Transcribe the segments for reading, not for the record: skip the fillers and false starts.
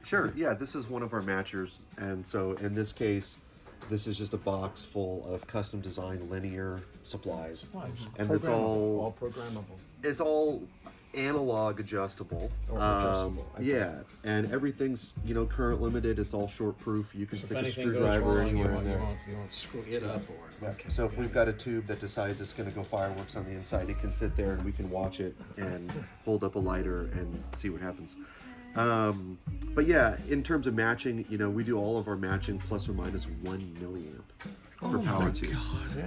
Sure, yeah, this is one of our matchers, and so in this case, this is just a box full of custom designed linear supplies. And it's all programmable. It's all analog adjustable. Adjustable. Okay. Yeah, and everything's current limited. It's all short proof. You can So stick if a anything goes screwdriver wrong, anywhere in you there. won't screw it up or. Yeah. Okay. So if we've got a tube that decides it's going to go fireworks on the inside, it can sit there and we can watch it and hold up a lighter and see what happens. But yeah, in terms of matching, we do all of our matching plus or minus 1 milliamp for power tubes,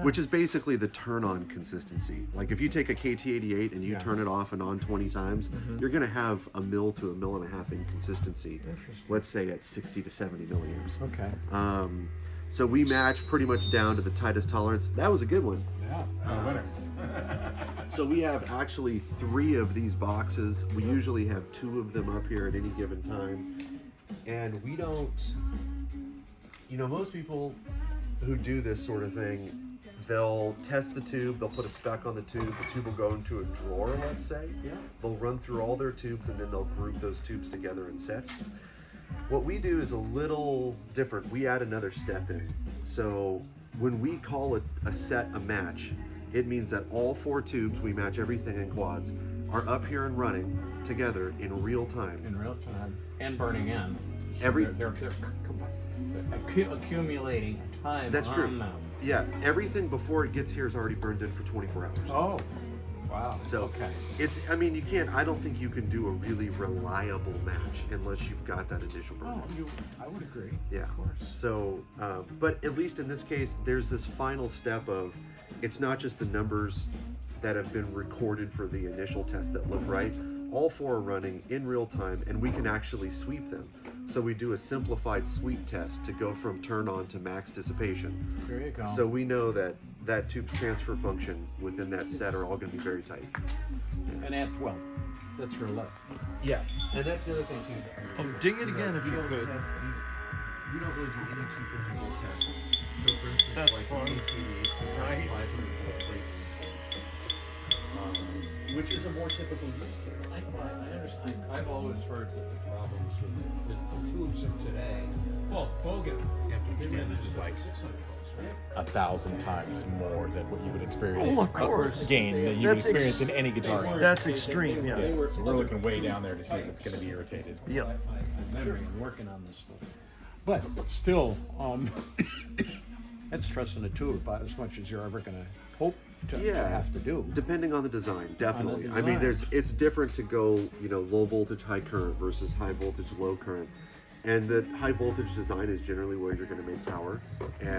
which is basically the turn-on consistency. Like if you take a KT88 and you turn it off and on 20 times, you're going to have a mil to a mil and a half in consistency. Let's say at 60 to 70 milliamps. Okay. So we match pretty much down to the tightest tolerance. That was a good one. Yeah. Winner. So we have actually 3 of these boxes. We usually have 2 of them up here at any given time. And we don't, most people who do this sort of thing, they'll test the tube, they'll put a spec on the tube will go into a drawer, let's say. Yeah. They'll run through all their tubes and then they'll group those tubes together in sets. What we do is a little different. We add another step in. So when we call a set a match, it means that all 4 tubes, we match everything in quads, are up here and running together in real time. In real time. And burning in. They're accumulating time. That's true. On them. Yeah, everything before it gets here is already burned in for 24 hours. Oh, wow. So okay. I don't think you can do a really reliable match unless you've got that initial burn. Oh, I would agree. Yeah. Of course. So, but at least in this case, there's this final step of, it's not just the numbers that have been recorded for the initial test that look right. All 4 are running in real time and we can actually sweep them. So we do a simplified sweep test to go from turn on to max dissipation. There you go. So we know that tube's transfer function within that set are all going to be very tight. Yeah. And that's real low. Yeah, and that's the other thing too. Oh, ding it again if you could. We don't really do any 250 volt tests. So for instance, That's like fun. Nice. 500 volt breakers, which is a more typical use case. I understand. I've always heard that the problems with the tubes of today. Well, Bogan. You have to understand this is like 1,000 times more than what you would experience. Oh, of course. Gain that you would experience in any guitar. That's extreme, yeah. So we're looking way down there to see if it's going to be irritated. Yep. Memory and working on this stuff. But still, that's stressing the tube about as much as you're ever going to hope to have to do. Depending on the design, definitely. On the I mean, design. it's different to go, low voltage, high current versus high voltage, low current. And the high voltage design is generally where you're going to make power. And